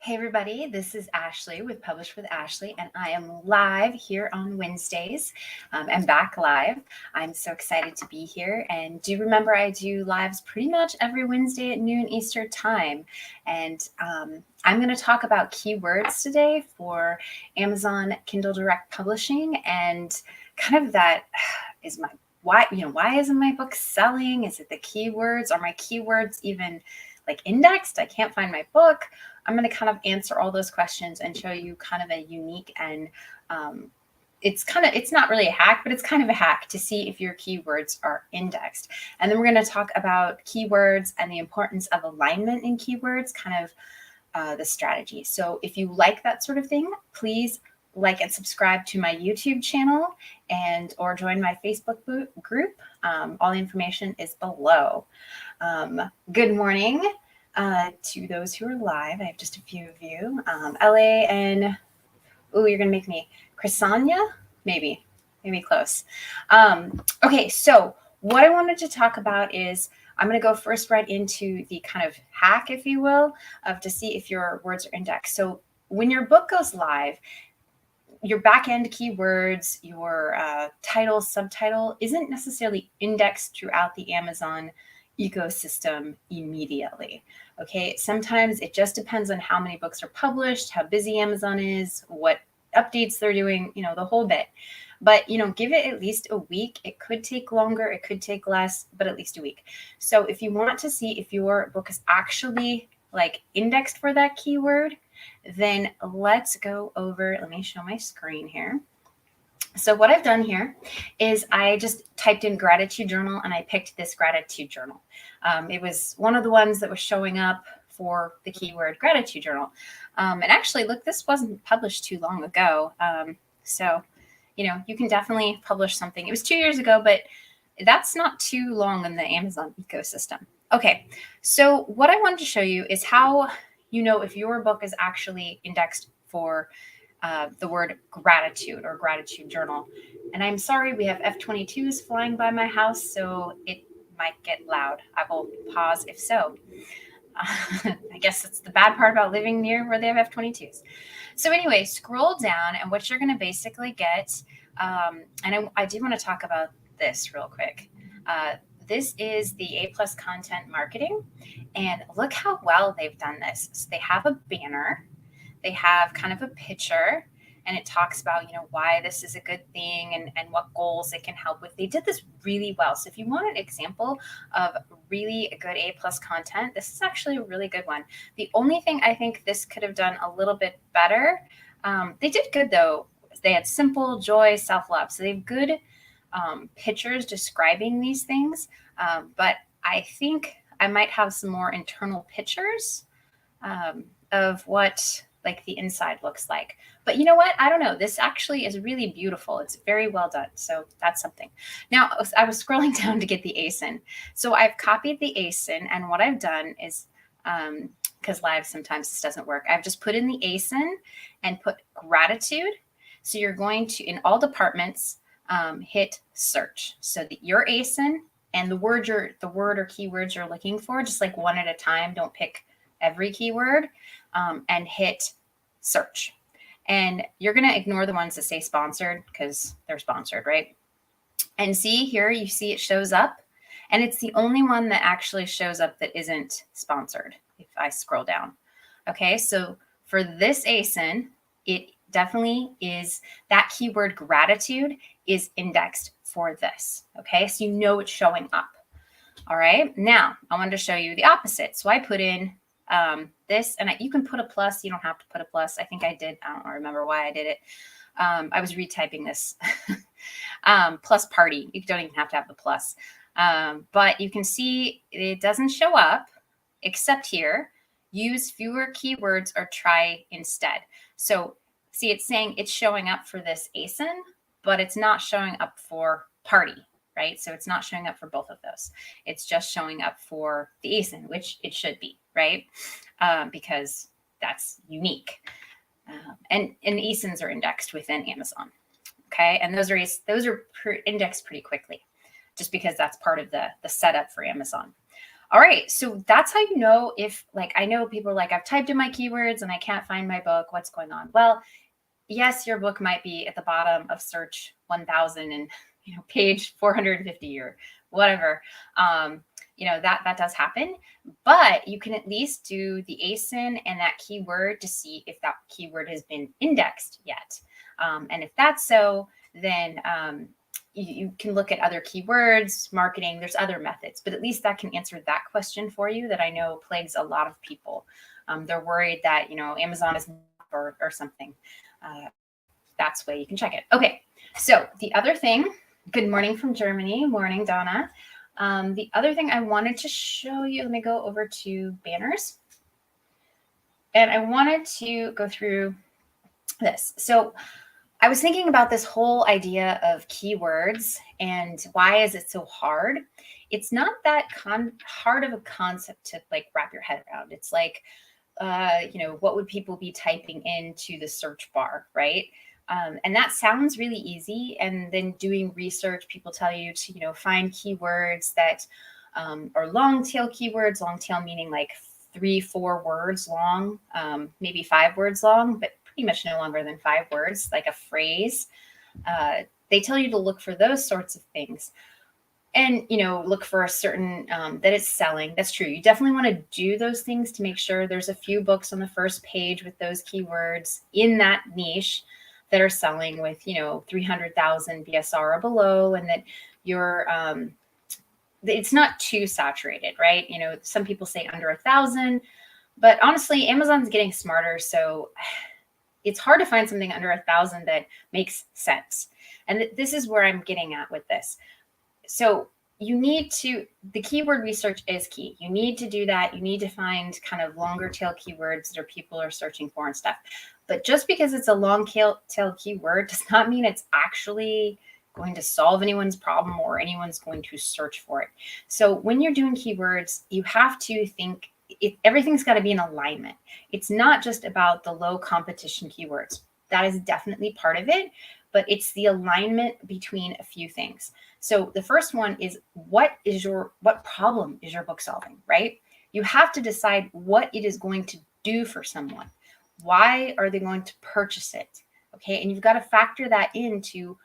Hey everybody, this is Ashley with Publish with Ashley, and I am live here on Wednesdays. I'm back live. I'm so excited to be here. And do remember, I do lives pretty much every Wednesday at noon Eastern time. And I'm going to talk about keywords today for Amazon Kindle Direct Publishing, and kind of that is my why isn't my book selling? Is it the keywords? Are my keywords even like indexed? I can't find my book. I'm going to kind of answer all those questions and show you kind of a unique and it's not really a hack, but it's kind of a hack to see if your keywords are indexed. And then we're going to talk about keywords and the importance of alignment in keywords, kind of the strategy. So if you like that sort of thing, please like and subscribe to my YouTube channel or join my Facebook group. All the information is below. Good morning to those who are live. I have just a few of you. LA and, you're going to make me Chrisanya? Maybe close. Okay, so what I wanted to talk about is I'm going to go first right into the kind of hack, if you will, to see if your words are indexed. So when your book goes live, your back-end keywords, your title, subtitle isn't necessarily indexed throughout the Amazon ecosystem immediately. Okay, sometimes it just depends on how many books are published, how busy Amazon is, what updates they're doing, the whole bit. But, give it at least a week. It could take longer, it could take less, but at least a week. So if you want to see if your book is actually like indexed for that keyword, then let's go over, let me show my screen here. So what I've done here is I just typed in gratitude journal and I picked this gratitude journal. It was one of the ones that was showing up for the keyword gratitude journal. And actually, look, this wasn't published too long ago. So, you can definitely publish something. It was 2 years ago, but that's not too long in the Amazon ecosystem. Okay, so what I wanted to show you is how you know if your book is actually indexed for the word gratitude or gratitude journal. And I'm sorry, we have F-22s flying by my house, so it might get loud. I will pause if so. I guess that's the bad part about living near where they have F-22s. So anyway, scroll down, and what you're going to basically get, and I do want to talk about this real quick. This is the A+ Content Marketing, and look how well they've done this. So they have a banner. They have kind of a picture, and it talks about, why this is a good thing and what goals it can help with. They did this really well. So if you want an example of really good A+ content, this is actually a really good one. The only thing I think this could have done a little bit better, they did good though. They had simple, joy, self-love. So they have good pictures describing these things. But I think I might have some more internal pictures of what like the inside looks like. But you know what? I don't know. This actually is really beautiful. It's very well done. So that's something. Now, I was scrolling down to get the ASIN. So I've copied the ASIN, and what I've done is, because live sometimes this doesn't work, I've just put in the ASIN and put gratitude. So you're going to, in all departments, hit search. So your ASIN and the word or keywords you're looking for, just like one at a time. Don't pick every keyword, and hit search. And you're going to ignore the ones that say sponsored because they're sponsored, right? And see here, you see it shows up, and it's the only one that actually shows up that isn't sponsored if I scroll down. Okay, so for this ASIN, it definitely is, that keyword gratitude is indexed for this. Okay, so you know it's showing up. All right, now I wanted to show you the opposite. So I put in this, and you can put a plus. You don't have to put a plus. I think I did. I don't remember why I did it. I was retyping this. Plus party. You don't even have to have the plus. But you can see it doesn't show up except here. Use fewer keywords or try instead. So see, it's saying it's showing up for this ASIN, but it's not showing up for party, right? So it's not showing up for both of those. It's just showing up for the ASIN, which it should be, right? Because that's unique. And ASINs are indexed within Amazon. Okay, and those are indexed pretty quickly, just because that's part of the setup for Amazon. All right. So that's how you know if, like, I know people are like, I've typed in my keywords and I can't find my book. What's going on? Well, yes, your book might be at the bottom of search 1000 and, page 450 or whatever. That does happen, but you can at least do the ASIN and that keyword to see if that keyword has been indexed yet. And if that's so, then you can look at other keywords, marketing, there's other methods, but at least that can answer that question for you that I know plagues a lot of people. They're worried that, Amazon is or something. That's the way you can check it. Okay, so the other thing, good morning from Germany. Morning, Donna. The other thing I wanted to show you, let me go over to banners. And I wanted to go through this. So I was thinking about this whole idea of keywords and why is it so hard? It's not that hard of a concept to like wrap your head around. It's like, what would people be typing into the search bar, right? And that sounds really easy. And then doing research, people tell you to, find keywords that are long tail keywords, long tail meaning like 3-4 words long, maybe 5 words long, but pretty much no longer than 5 words, like a phrase. They tell you to look for those sorts of things. And, look for a certain, that it's selling. That's true. You definitely want to do those things to make sure there's a few books on the first page with those keywords in that niche that are selling with, 300,000 BSR or below, and that you're, it's not too saturated, right? Some people say under 1,000, but honestly, Amazon's getting smarter. So it's hard to find something under 1,000 that makes sense. And this is where I'm getting at with this. So the keyword research is key. You need to do that. You need to find kind of longer tail keywords that people are searching for and stuff. But just because it's a long tail keyword does not mean it's actually going to solve anyone's problem or anyone's going to search for it. So when you're doing keywords, you have to think everything's got to be in alignment. It's not just about the low competition keywords. That is definitely part of it, but it's the alignment between a few things. So the first one is what problem is your book solving, right? You have to decide what it is going to do for someone. Why are they going to purchase it? Okay. And you've got to factor that into,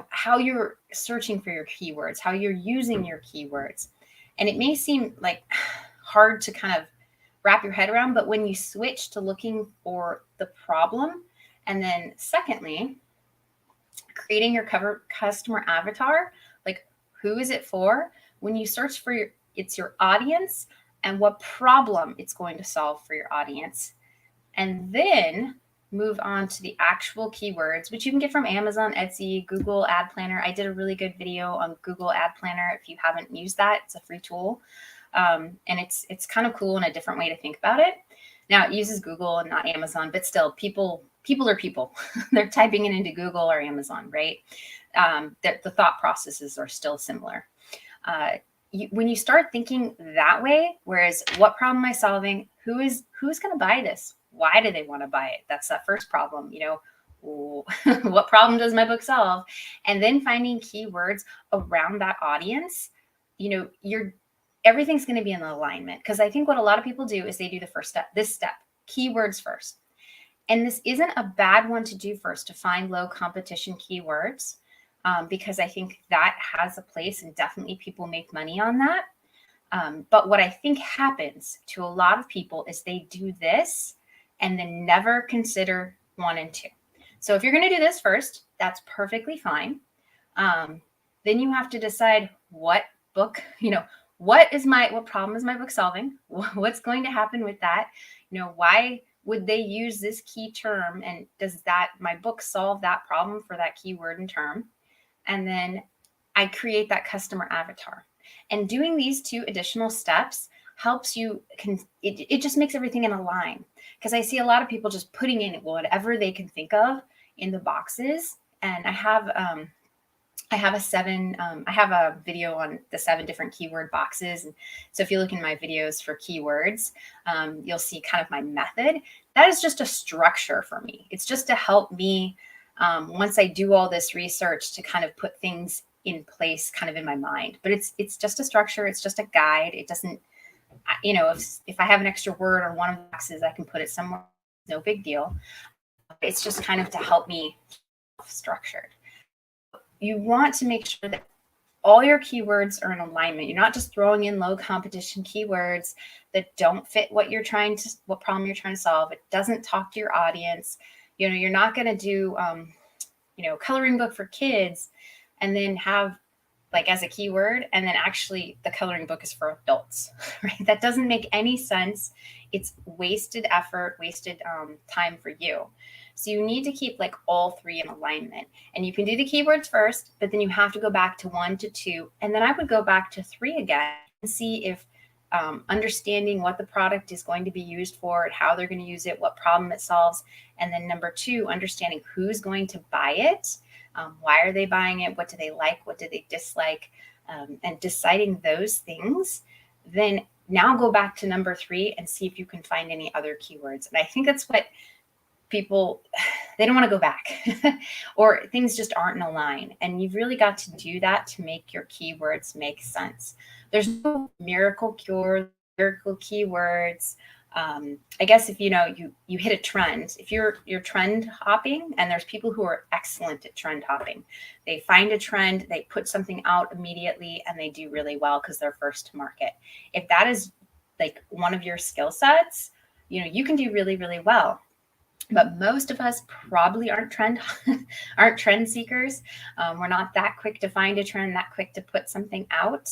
how you're searching for your keywords, how you're using your keywords. And it may seem like hard to kind of wrap your head around, but when you switch to looking for the problem, and then secondly, creating your customer avatar, like who is it for? When you search for it's your audience and what problem it's going to solve for your audience. And then move on to the actual keywords, which you can get from Amazon, Etsy, Google Ad Planner. I did a really good video on Google Ad Planner. If you haven't used that, it's a free tool. And it's kind of cool and a different way to think about it. Now it uses Google and not Amazon, but still people are people. They're typing it into Google or Amazon, right? The thought processes are still similar. When you start thinking that way, whereas what problem am I solving? Who's going to buy this? Why do they want to buy it? That's that first problem, what problem does my book solve? And then finding keywords around that audience, everything's going to be in alignment. Because I think what a lot of people do is they do the first step, keywords first. And this isn't a bad one to do first, to find low competition keywords, because I think that has a place and definitely people make money on that. But what I think happens to a lot of people is they do this and then never consider 1 and 2. So if you're going to do this first, that's perfectly fine. Then you have to decide what book, what problem is my book solving? What's going to happen with that? Why would they use this key term? And does my book solve that problem for that keyword and term? And then I create that customer avatar. And doing these 2 additional steps helps you, it just makes everything in a line. Because I see a lot of people just putting in whatever they can think of in the boxes. And I have a video on the 7 different keyword boxes. And so if you look in my videos for keywords, you'll see kind of my method. That is just a structure for me. It's just to help me, once I do all this research, to kind of put things in place kind of in my mind, but it's just a structure. It's just a guide. It doesn't, you know, if I have an extra word on one of the boxes, I can put it somewhere. No big deal. It's just kind of to help me structured. You want to make sure that all your keywords are in alignment. You're not just throwing in low competition keywords that don't fit what problem you're trying to solve. It doesn't talk to your audience. You know, you're not going to do, you know, coloring book for kids and then have like as a keyword, and then actually the coloring book is for adults, right? That doesn't make any sense. It's wasted effort, wasted time for you. So you need to keep like all three in alignment, and you can do the keywords first, but then you have to go back to 1 to 2. And then I would go back to 3 again and see if understanding what the product is going to be used for, how they're going to use it, what problem it solves. And then number 2, understanding who's going to buy it. Why are they buying it? What do they like? What do they dislike? And deciding those things, then now go back to number 3 and see if you can find any other keywords. And I think that's what people, they don't want to go back or things just aren't in a line. And you've really got to do that to make your keywords make sense. There's no miracle cure, miracle keywords. I guess if you know you hit a trend, if you're trend hopping, and there's people who are excellent at trend hopping, they find a trend, they put something out immediately, and they do really well because they're first to market. If that is like one of your skill sets, you know, you can do really, really well. But most of us probably aren't trend seekers. We're not that quick to find a trend, that quick to put something out.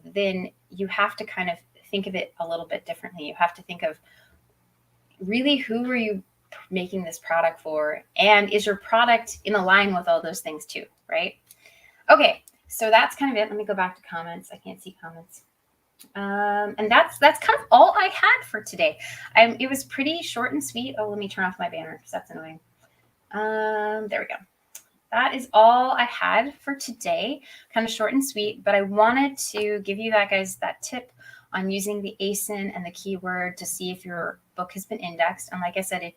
Then you have to kind of think of it a little bit differently. You have to think of really who are you making this product for, and is your product in line with all those things too, right? Okay, so that's kind of it. Let me go back to comments. I can't see comments. And that's kind of all I had for today. It was pretty short and sweet. Oh, let me turn off my banner because that's annoying. There we go. That is all I had for today. Kind of short and sweet, but I wanted to give you guys that tip on using the ASIN and the keyword to see if your book has been indexed. And like I said,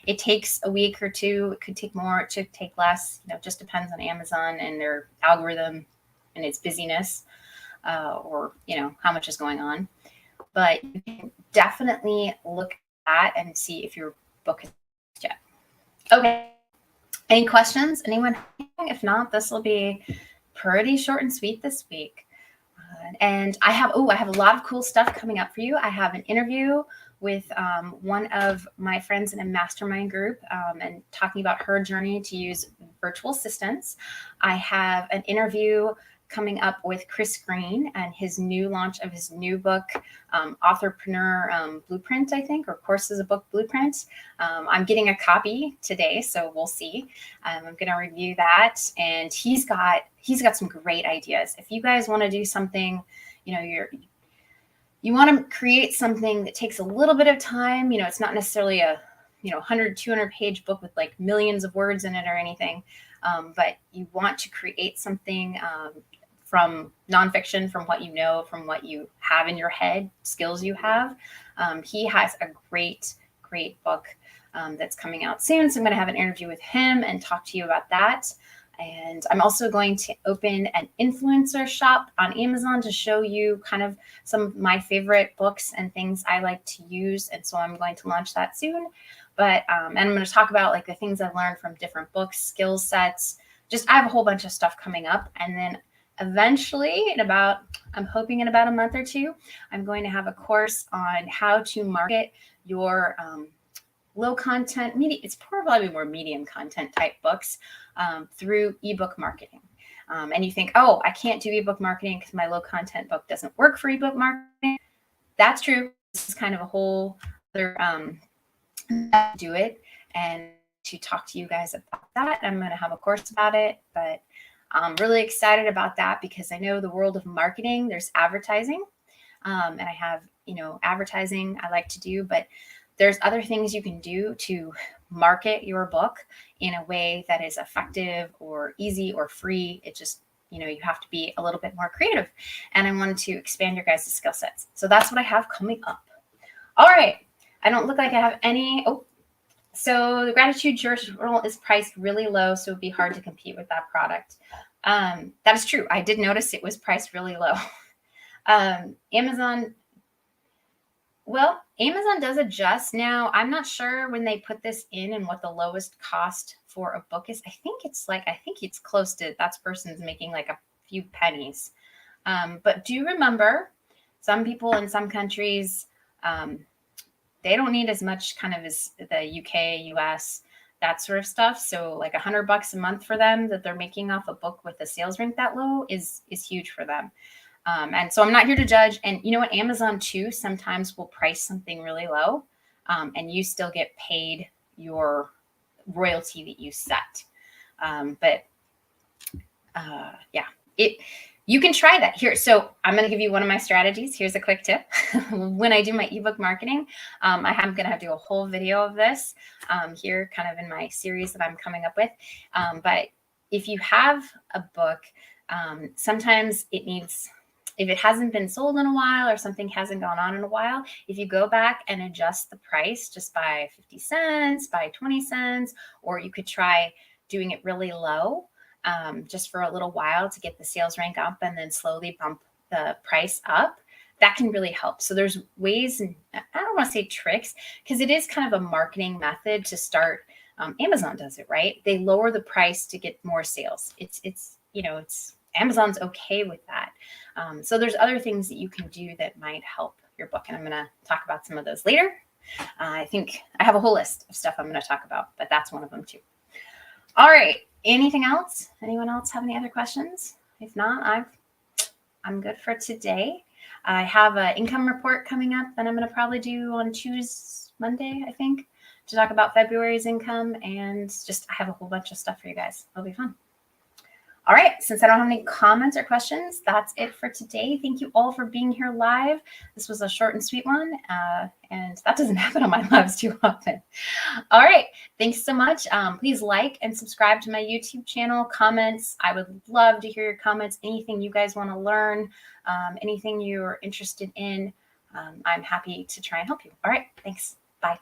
it takes a week or 2. It could take more. It should take less. You know, it just depends on Amazon and their algorithm and its busyness, or you know how much is going on. But you can definitely look at and see if your book is yet. Okay. Any questions? Anyone? If not, this will be pretty short and sweet this week. And I have a lot of cool stuff coming up for you. I have an interview with one of my friends in a mastermind group, and talking about her journey to use virtual assistants. I have an interview coming up with Chris Green and his new launch of his new book, Authorpreneur Blueprint, I think, or Course as a Book Blueprint. I'm getting a copy today, so we'll see. I'm going to review that, and he's got some great ideas. If you guys want to do something, you know, you want to create something that takes a little bit of time. You know, it's not necessarily a 100, 200 page book with like millions of words in it or anything, but you want to create something from nonfiction, from what you know, from what you have in your head, skills you have. He has a great book that's coming out soon. So I'm going to have an interview with him and talk to you about that. And I'm also going to open an influencer shop on Amazon to show you kind of some of my favorite books and things I like to use. And so I'm going to launch that soon. But and I'm going to talk about like the things I've learned from different books, skill sets. Just I have a whole bunch of stuff coming up. And then eventually I'm hoping in about a month or 2, I'm going to have a course on how to market your low content, it's probably more medium content type books through ebook marketing. And you think, oh, I can't do ebook marketing because my low content book doesn't work for ebook marketing. That's true. This is kind of a whole other do it, and to talk to you guys about that. I'm going to have a course about it, but I'm really excited about that because I know the world of marketing, there's advertising, and I have, advertising I like to do, but there's other things you can do to market your book in a way that is effective or easy or free. It just, you have to be a little bit more creative, and I wanted to expand your guys' skill sets. So that's what I have coming up. All right. I don't look like I have any. Oh, so the Gratitude Journal is priced really low, so it'd be hard to compete with that product. That is true. I did notice it was priced really low. Amazon does adjust now. I'm not sure when they put this in and what the lowest cost for a book is. I think it's close to that person's making like a few pennies. But do remember, some people in some countries, they don't need as much kind of as the UK, US, that sort of stuff. So like $100 a month for them that they're making off a book with a sales rank that low is huge for them. And so I'm not here to judge. And you know what? Amazon too sometimes will price something really low, and you still get paid your royalty that you set. You can try that here. So I'm going to give you one of my strategies. Here's a quick tip. When I do my ebook marketing, I am going to do a whole video of this here kind of in my series that I'm coming up with. But if you have a book, sometimes it needs, if it hasn't been sold in a while or something hasn't gone on in a while, if you go back and adjust the price just by 50 cents, by 20 cents, or you could try doing it really low, just for a little while to get the sales rank up and then slowly bump the price up, that can really help. So there's ways, and I don't want to say tricks, because it is kind of a marketing method to start. Amazon does it, right? They lower the price to get more sales. It's Amazon's okay with that. So there's other things that you can do that might help your book. And I'm going to talk about some of those later. I think I have a whole list of stuff I'm going to talk about, but that's one of them too. All right. Anything else? Anyone else have any other questions? If not, I'm good for today. I have an income report coming up that I'm going to probably do on Monday, I think, to talk about February's income, and just I have a whole bunch of stuff for you guys. It'll be fun. All right, since I don't have any comments or questions, that's it for today. Thank you all for being here live. This was a short and sweet one, and that doesn't happen on my lives too often. All right, thanks so much. Please like and subscribe to my YouTube channel. Comments, I would love to hear your comments. Anything you guys want to learn, anything you're interested in, I'm happy to try and help you. All right, thanks. Bye.